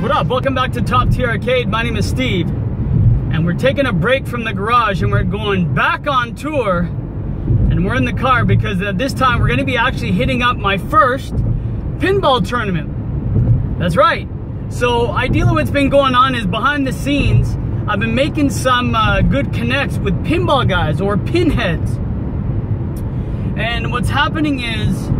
what up? Welcome back to Top Tier Arcade. My name is Steve, and we're taking a break from the garage and we're going back on tour, and we're in the car because this time we're going to be actually hitting up my first pinball tournament. That's right. So ideally what's been going on is behind the scenes, I've been making some good connects with pinball guys or pinheads. And what's happening is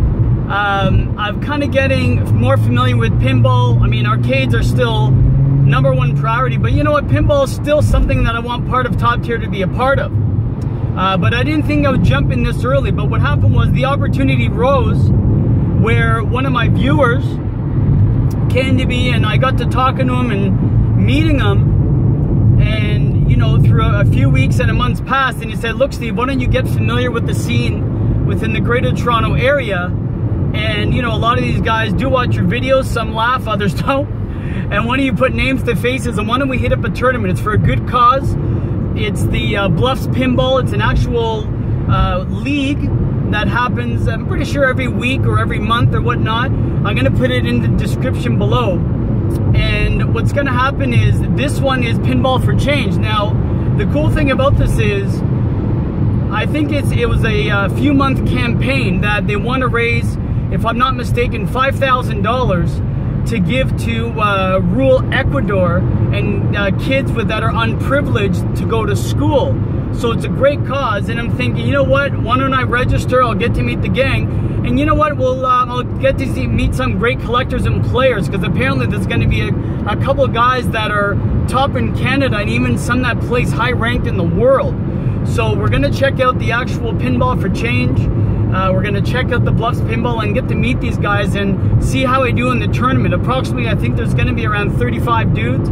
I'm kind of getting more familiar with pinball. I mean, arcades are still #1 priority, but you know what? Pinball is still something that I want part of Top Tier to be a part of. But I didn't think I would jump in this early, but what happened was the opportunity rose where one of my viewers came to me and I got to talking to him and meeting him, and you know, through a few weeks and a month's passed, and he said, look Steve, why don't you get familiar with the scene within the Greater Toronto area? And you know, a lot of these guys do watch your videos, some laugh, others don't. And why don't you put names to faces, and why don't we hit up a tournament? It's for a good cause. It's the Bluff's Pinball. It's an actual league that happens, I'm pretty sure every week or every month or whatnot. I'm gonna put it in the description below. And what's gonna happen is, this one is Pinball for Change. Now, the cool thing about this is, I think it was a few month campaign that they want to raise, if I'm not mistaken, $5,000 to give to rural Ecuador and kids that are unprivileged to go to school. So it's a great cause, and I'm thinking, you know what? Why don't I register? I'll get to meet the gang, and you know what? I'll get to meet some great collectors and players, because apparently there's going to be a couple of guys that are top in Canada and even some that place high ranked in the world. So we're going to check out the actual Pinball for Change. We're going to check out the Bluffs Pinball and get to meet these guys and see how they do in the tournament. Approximately, I think there's going to be around 35 dudes,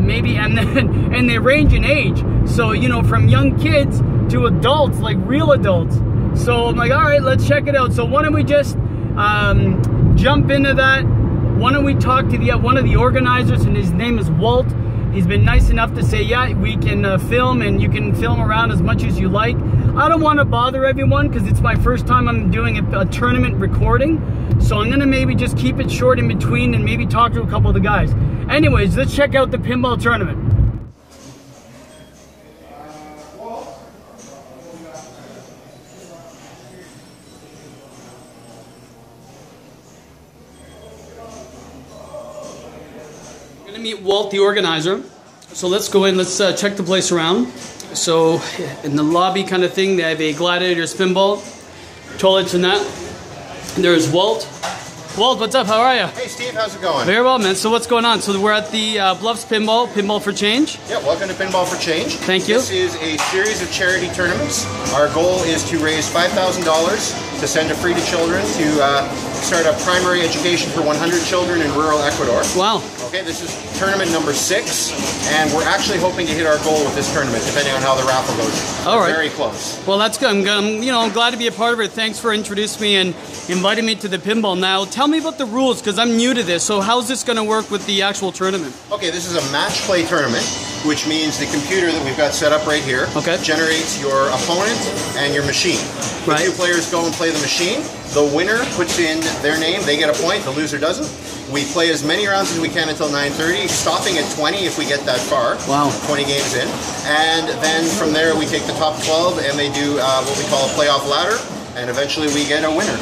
maybe, and they range in age. So, you know, from young kids to adults, like real adults. So I'm like, all right, let's check it out. So why don't we just jump into that? Why don't we talk to one of the organizers, and his name is Walt. He's been nice enough to say, yeah, we can film, and you can film around as much as you like. I don't want to bother everyone because it's my first time I'm doing a tournament recording. So I'm going to maybe just keep it short in between and maybe talk to a couple of the guys. Anyways, let's check out the pinball tournament. I'm going to meet Walt, the organizer. So let's go in, let's check the place around. So in the lobby kind of thing, they have a Gladiator pinball, toilets and that. And there's Walt. Walt, what's up? How are you? Hey Steve, how's it going? Very well, man. So what's going on? So we're at the Bluffs Pinball for Change. Yeah, welcome to Pinball for Change. Thank you. This is a series of charity tournaments. Our goal is to raise $5,000 to send to Free to Children to start a primary education for 100 children in rural Ecuador. Wow. Okay, this is tournament number 6, and we're actually hoping to hit our goal with this tournament, depending on how the raffle goes. All right. Very close. Well, that's good. I'm glad to be a part of it. Thanks for introducing me and inviting me to the pinball. Now, tell me about the rules, because I'm new to this. So how's this going to work with the actual tournament? Okay, this is a match play tournament, which means the computer that we've got set up right here generates your opponent and your machine. The two players go and play the machine. The winner puts in their name, they get a point, the loser doesn't. We play as many rounds as we can until 9:30, stopping at 20 if we get that far. Wow. 20 games in. And then from there we take the top 12 and they do what we call a playoff ladder, and eventually we get a winner.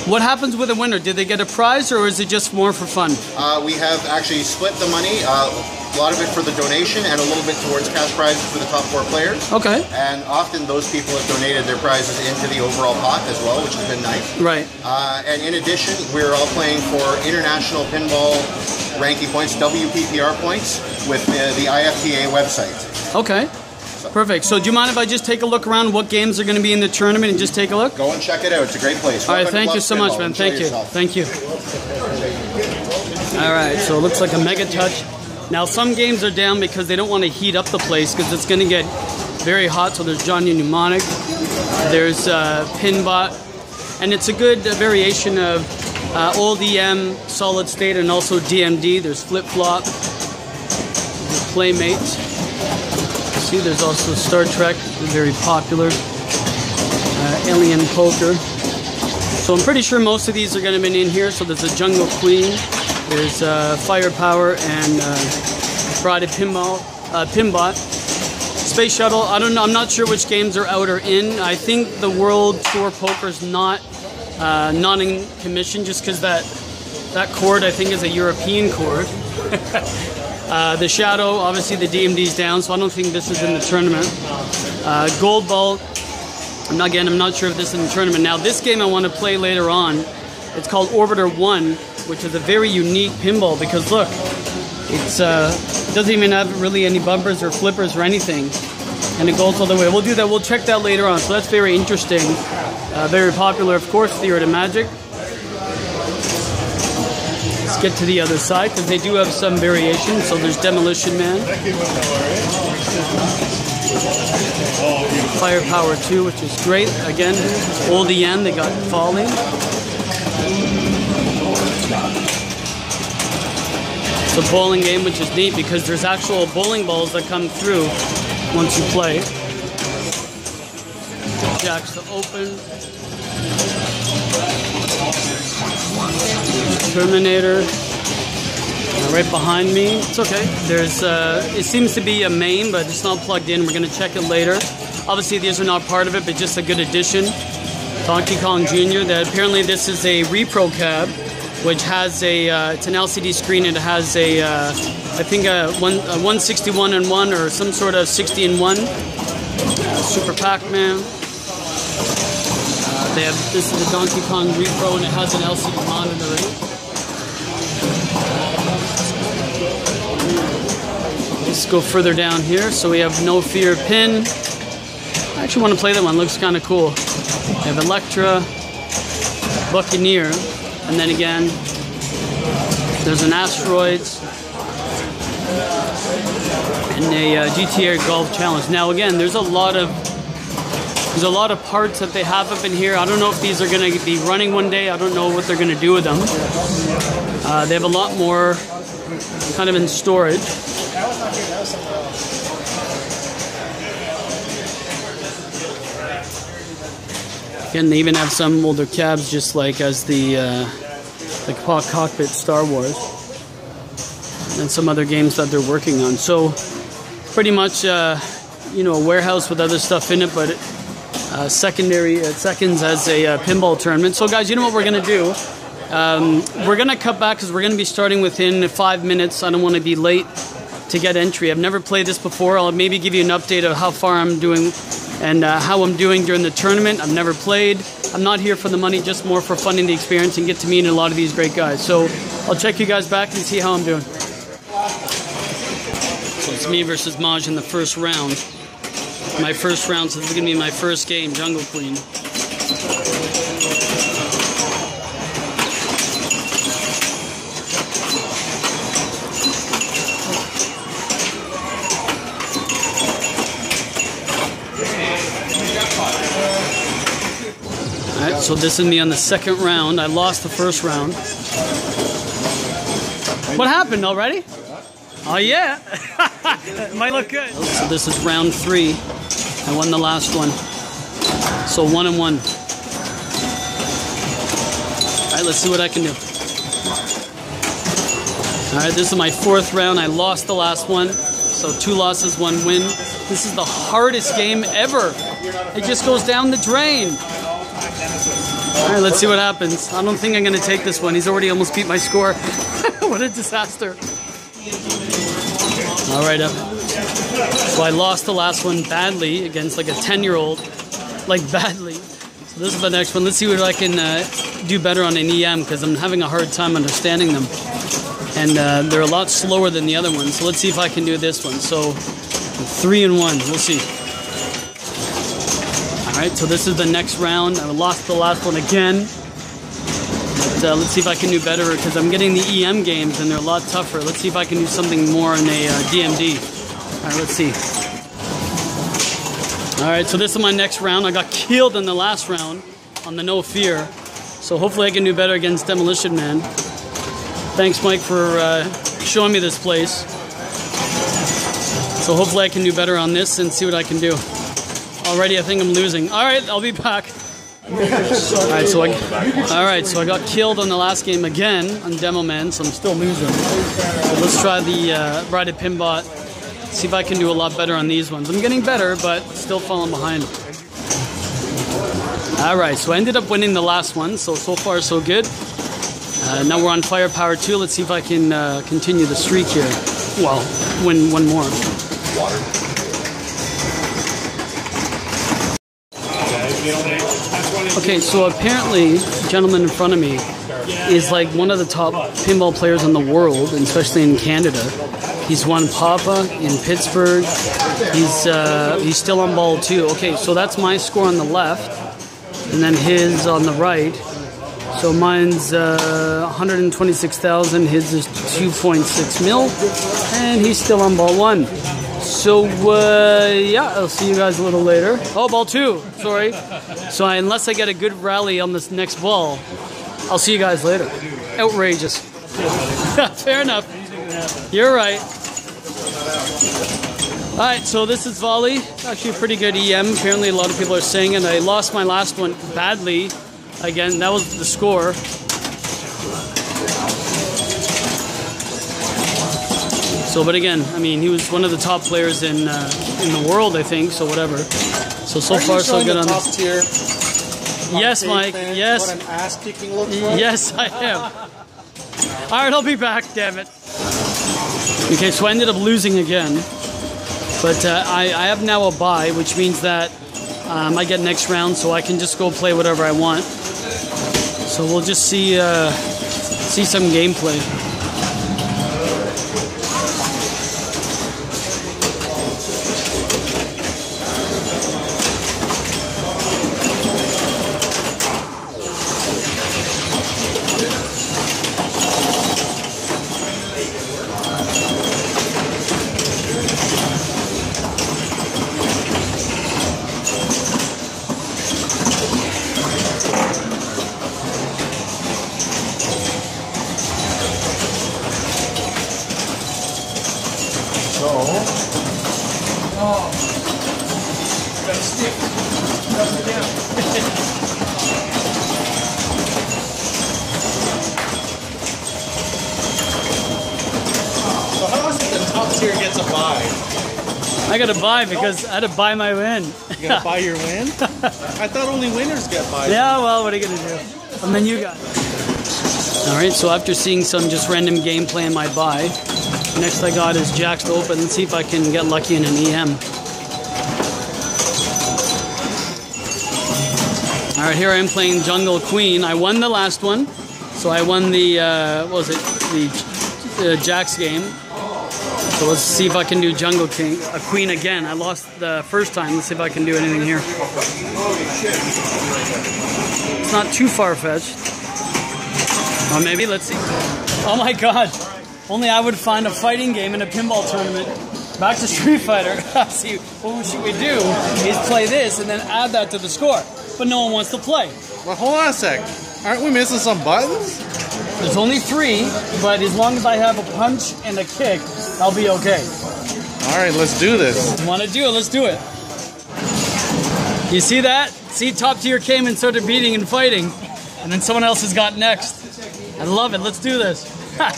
What happens with a winner? Did they get a prize, or is it just more for fun? We have actually split the money, a lot of it for the donation and a little bit towards cash prizes for the top 4 players. Okay. And often those people have donated their prizes into the overall pot as well, which has been nice. Right. And in addition, we're all playing for international pinball ranking points, WPPR points, with the IFTA website. Okay. Perfect. So do you mind if I just take a look around what games are going to be in the tournament and just take a look? Go and check it out. It's a great place. All right. Thank you so much, man. Thank you. Thank you. All right. So it looks like a Mega Touch. Now some games are down because they don't want to heat up the place because it's going to get very hot. So there's Johnny Mnemonic. There's Pinbot. And it's a good variation of old EM, solid state, and also DMD. There's Flip Flop. Playmates. See, there's also Star Trek, very popular. Alien Poker. So I'm pretty sure most of these are going to be in here. So there's a Jungle Queen. There's Firepower and Friday Pinbot. Space Shuttle, I don't know, I'm not sure which games are out or in. I think the World Tour Poker's not in commission, just because that chord I think is a European chord. The Shadow, obviously the DMD's down, so I don't think this is in the tournament. Gold Ball, I'm not sure if this is in the tournament. Now this game I want to play later on. It's called Orbiter 1, which is a very unique pinball because look, it doesn't even have really any bumpers or flippers or anything, and it goes all the way. We'll do that. We'll check that later on. So that's very interesting, very popular, of course. Theory of Magic. Let's get to the other side because they do have some variation. So there's Demolition Man, Firepower 2, which is great. Again, old EN. They got Falling. It's a bowling game, which is neat because there's actual bowling balls that come through once you play. Jacks to open. Terminator. Right behind me. It's okay. There's it seems to be a main, but it's not plugged in. We're going to check it later. Obviously, these are not part of it, but just a good addition. Donkey Kong Jr. That apparently this is a repro cab, which has a it's an LCD screen. And it has a I think a 161 in 1 or some sort of 60 in 1. Super Pac-Man. They have this is a Donkey Kong repro and it has an LCD monitor. Let's go further down here. So we have No Fear Pin. I actually want to play that one. Looks kind of cool. We have Electra, Buccaneer, and then again, there's an Asteroids, and a GTA Golf Challenge. Now again, there's a lot of parts that they have up in here. I don't know if these are going to be running one day. I don't know what they're going to do with them. They have a lot more kind of in storage. Again, they even have some older cabs, just like as the like Cockpit Star Wars, and some other games that they're working on. So, pretty much, you know, a warehouse with other stuff in it, but seconds as a pinball tournament. So, guys, you know what we're gonna do? We're gonna cut back because we're gonna be starting within 5 minutes. I don't want to be late to get entry. I've never played this before. I'll maybe give you an update of how far I'm doing and how I'm doing during the tournament. I've never played. I'm not here for the money, just more for funding the experience and get to meet a lot of these great guys. So I'll check you guys back and see how I'm doing. So it's me versus Maj in the first round. My first round, so this is going to be my first game, Jungle Queen. Alright, so this is me on the second round. I lost the first round. What happened already? Oh yeah! Might look good. So this is round 3. I won the last one. So 1 and 1. Alright, let's see what I can do. Alright, this is my 4th round. I lost the last one. So 2 losses, 1 win. This is the hardest game ever. It just goes down the drain. Alright, let's see what happens. I don't think I'm going to take this one. He's already almost beat my score. What a disaster. Alright, so I lost the last one badly against like a 10-year-old. Like badly. So this is the next one. Let's see what I can do better on an EM because I'm having a hard time understanding them. And they're a lot slower than the other ones. So let's see if I can do this one. So 3 and 1. We'll see. Alright, so this is the next round. I lost the last one again. But let's see if I can do better because I'm getting the EM games and they're a lot tougher. Let's see if I can do something more in a DMD. Alright, let's see. Alright, so this is my next round. I got killed in the last round on the No Fear. So hopefully I can do better against Demolition Man. Thanks, Mike, for showing me this place. So hopefully I can do better on this and see what I can do. Already, I think I'm losing. Alright, I'll be back. Alright, so I got killed on the last game again on Demo Man, so I'm still losing. So let's try the Ride It Pinbot. See if I can do a lot better on these ones. I'm getting better, but still falling behind. Alright, so I ended up winning the last one, so far so good. Now we're on Firepower 2. Let's see if I can continue the streak here. Well, win one more. Water. Okay, so apparently the gentleman in front of me is like one of the top pinball players in the world, and especially in Canada. He's won Papa in Pittsburgh. He's still on ball 2. Okay, so that's my score on the left, and then his on the right. So mine's 126,000, his is 2.6 mil, and he's still on ball 1. So, yeah, I'll see you guys a little later. Oh, ball 2, sorry. So unless I get a good rally on this next ball, I'll see you guys later. Outrageous. Fair enough. You're right. Alright, so this is volley. It's actually a pretty good EM. Apparently a lot of people are saying it. I lost my last one badly. Again, that was the score. So, but again, I mean, he was one of the top players in the world, I think. So whatever. So far so good on top tier. Yes, Mike. Yes. What an ass kicking looks like. Yes, I am. All right, I'll be back. Damn it. Okay, so I ended up losing again, but I have now a bye, which means that I get next round, so I can just go play whatever I want. So we'll just see some gameplay. I got to buy because I had to buy my win. You got to buy your win? I thought only winners get buy. Yeah, well, what are you going to do? And then you got it. Alright, so after seeing some just random gameplay in my buy, next I got is Jacks to open. Let's see if I can get lucky in an EM. Alright, here I am playing Jungle Queen. I won the last one. So I won the, what was it? The Jacks game. So let's see if I can do Jungle King, a Queen again. I lost the first time. Let's see if I can do anything here. It's not too far-fetched. Or maybe, let's see. Oh my god. Only I would find a fighting game in a pinball tournament. Back to Street Fighter. See, what should we do is play this and then add that to the score. But no one wants to play. Well, hold on a sec. Aren't we missing some buttons? There's only 3, but as long as I have a punch and a kick, I'll be okay. Alright, let's do this. You want to do it? Let's do it. You see that? See, top tier came and started beating and fighting, and then someone else has got next. I love it. Let's do this. I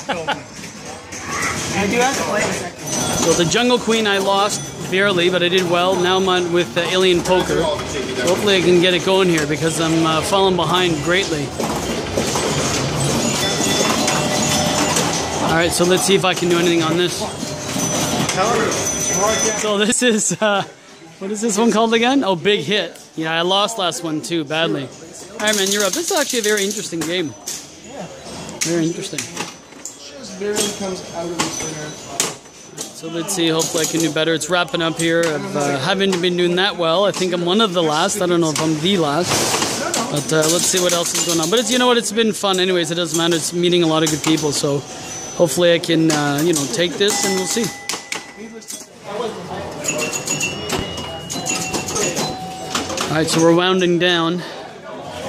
do have to play in a second. So the Jungle Queen I lost barely, but I did well. Now I'm on with Alien Poker. So hopefully I can get it going here because I'm falling behind greatly. Alright, so let's see if I can do anything on this. So this is, what is this one called again? Oh, Big Hit. Yeah, I lost last one too, badly. Alright man, you're up. This is actually a very interesting game. Very interesting. So let's see, hopefully I can do better. It's wrapping up here. I haven't been doing that well. I think I'm one of the last. I don't know if I'm the last. But let's see what else is going on. But it's, you know what, it's been fun anyways. It doesn't matter. It's meeting a lot of good people. So hopefully I can, you know, take this and we'll see. Alright, so we're rounding down.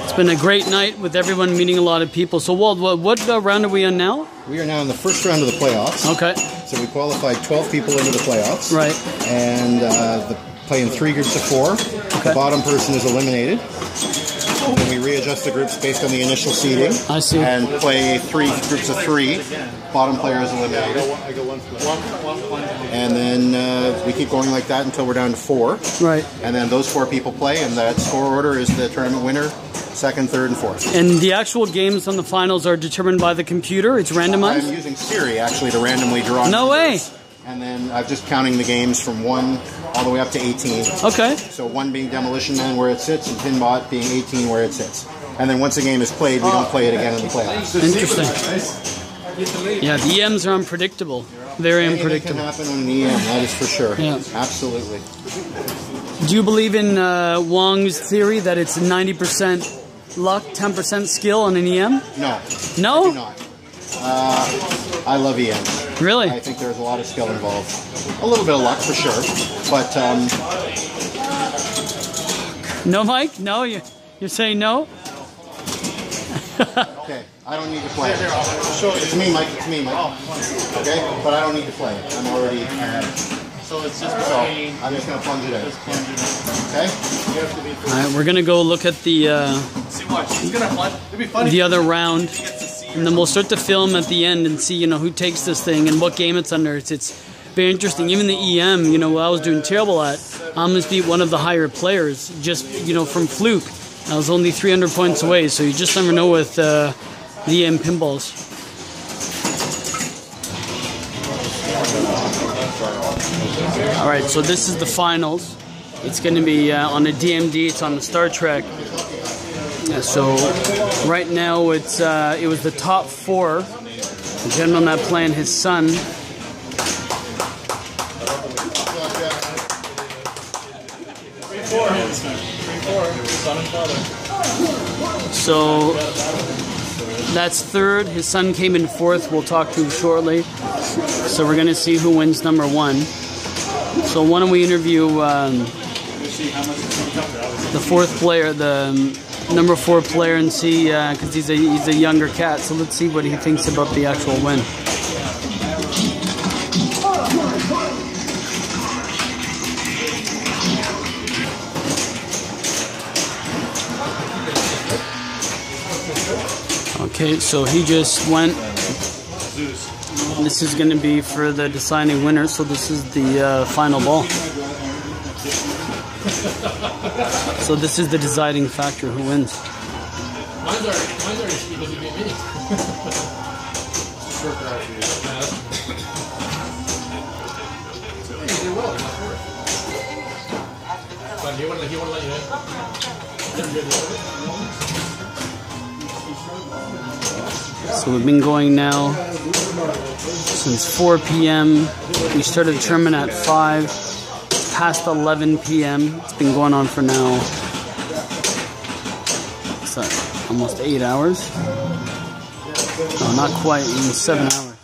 It's been a great night with everyone meeting a lot of people. So Walt, what round are we on now? We are now in the first round of the playoffs. Okay. So we qualified 12 people into the playoffs. Right. And playing 3 groups of 4. Okay. The bottom person is eliminated. And then we readjust the groups based on the initial seeding. I see. And play 3 groups of 3. Bottom player is eliminated. And then we keep going like that until we're down to 4. Right. And then those 4 people play, and that score order is the tournament winner, 2nd, 3rd, and 4th. And the actual games on the finals are determined by the computer? It's randomized? I'm using Siri, actually, to randomly draw. No way! And then I'm just counting the games from 1 all the way up to 18. Okay. So 1 being Demolition Man where it sits, and Pinbot being 18 where it sits. And then once a game is played, we don't play it again in the playoffs. Interesting. Yeah, the EMs are unpredictable. Very unpredictable. Anything can happen on an EM, that is for sure. Yeah. Absolutely. Do you believe in Wong's theory that it's 90% luck, 10% skill on an EM? No. No? I do not. I love EM. Really? I think there's a lot of skill involved. A little bit of luck for sure, but no, Mike? No? You're saying no? okay, I don't need to play it. It's me, Mike. It's me, Mike. Okay, but I don't need to play it. I'm already ahead. So it's just I'm just gonna plunge it in. Okay. All right, we're gonna go look at the other round. And then we'll start to film at the end and see, you know, who takes this thing and what game it's under. It's very interesting. Even the EM, you know, what I was doing terrible at, I almost beat one of the higher players just, you know, from fluke. I was only 300 points away, so you just never know with the EM pinballs. All right, so this is the finals. It's going to be on a DMD. It's on the Star Trek. So right now it was the top 4. The gentleman that playing his son. So that's 3rd. His son came in 4th. We'll talk to him shortly. So we're gonna see who wins number 1. So why don't we interview the 4th player, the number 4 player, and see, because he's a younger cat, so let's see what he thinks about the actual win. Okay, so he just went. This is going to be for the deciding winner, so this is the final ball. So this is the deciding factor, who wins. Mine's already because you beat me. You did well. But he wouldn't let you in. So we've been going now since 4 p.m. We started the tournament at 5. Past 11 p.m. It's been going on for now, what's that, almost 8 hours? No, not quite, even 7 hours.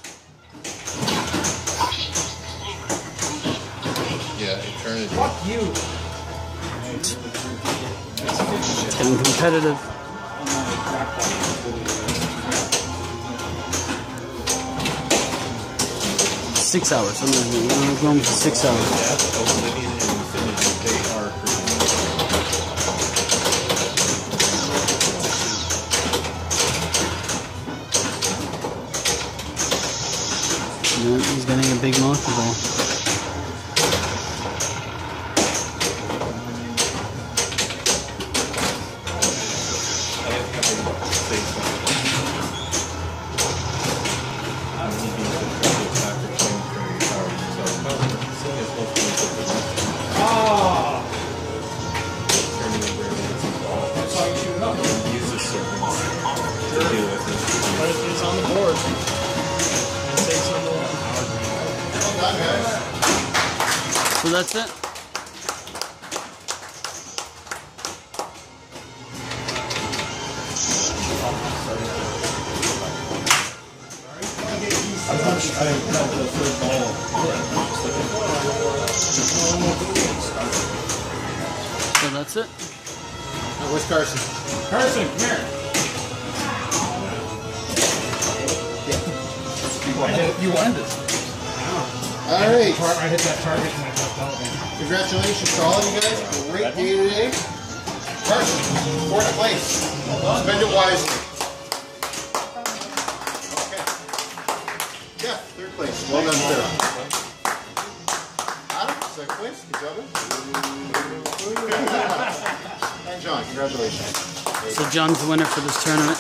Yeah, eternity. Fuck you. It's getting competitive. Six hours. We're going for 6 hours. Yeah, he's getting a big monster ball. So that's it. So that's it. Where's Carson? Carson, come here. You wanted this. All right. I hit that target and I got that. Congratulations to all of you guys. Great day today. Carson, fourth place. Spend it wisely. Okay. Jeff, third place. Well done, sir. Adam, second place. Good job. And John, congratulations. So John's the winner for this tournament.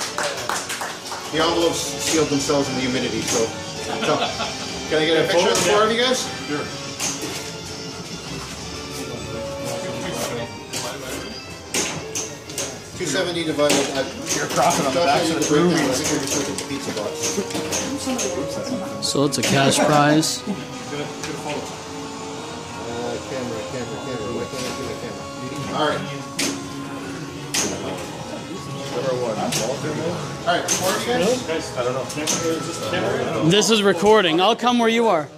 The envelopes sealed themselves in the humidity, so can I get a picture of the four of you guys? Sure. $270 divided by your profit on the back of the breakdown. Pizza box. So it's a cash prize. Camera. Why can't I do the camera? All right. All right, four of you guys? I don't know. This is recording. I'll come where you are.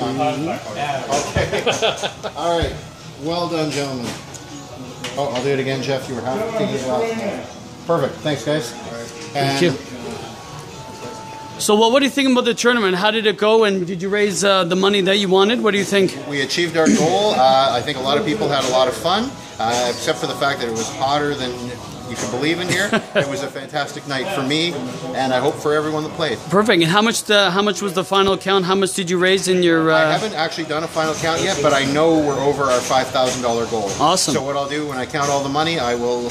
Okay. All right. Well done, gentlemen. Oh, I'll do it again, Jeff. You were happy as well. Perfect. Thanks, guys. Thank you. So what do you think about the tournament? How did it go, and did you raise the money that you wanted? What do you think? We achieved our goal. I think a lot of people had a lot of fun, except for the fact that it was hotter than you could believe in here. It was a fantastic night for me, and I hope for everyone that played. Perfect. And how much was the final count? How much did you raise in your... I haven't actually done a final count yet, but I know we're over our $5,000 goal. Awesome. So what I'll do when I count all the money, I will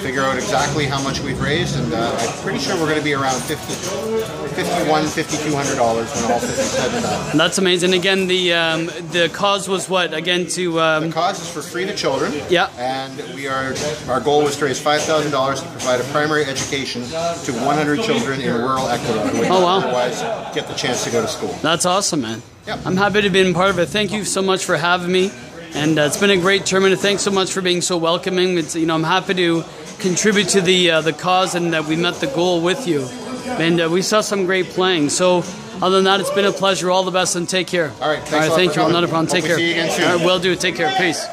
figure out exactly how much we've raised, and I'm pretty sure we're going to be around $5,200 when all said and done. That's amazing. Again, the cause was what? Again, to the cause is for free to children. Yeah. And our goal was to raise $5,000 to provide a primary education to 100 children in rural Ecuador who would otherwise get the chance to go to school. That's awesome, man. Yep. I'm happy to have been part of it. Thank you so much for having me. And it's been a great tournament. Thanks so much for being so welcoming. It's, I'm happy to contribute to the cause, and that we met the goal with you. And we saw some great playing. So other than that, it's been a pleasure. All the best, and take care. All right. Thanks a lot thank for you. coming. Not a problem. Take care. See you again soon. All right, will do. Take care. Peace.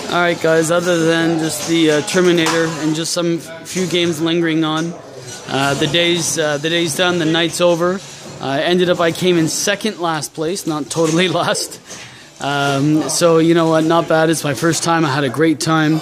All right, guys. Other than just the Terminator and just some few games lingering on, the day's done. The night's over. I came in second last place, not totally last. So you know what? Not bad. It's my first time. I had a great time.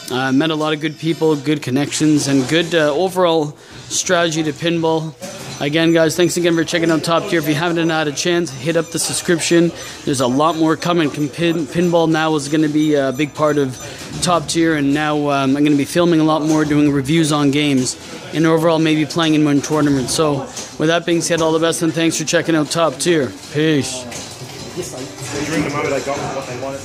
Met a lot of good people, good connections, and good overall strategy to pinball. Again, guys, thanks again for checking out Top Tier. If you haven't had a chance, hit up the subscription. There's a lot more coming. Pinball now is going to be a big part of Top Tier, and now I'm going to be filming a lot more, doing reviews on games, and overall maybe playing in one tournament. So with that being said, all the best, and thanks for checking out Top Tier. Peace. During the moment I got what they wanted.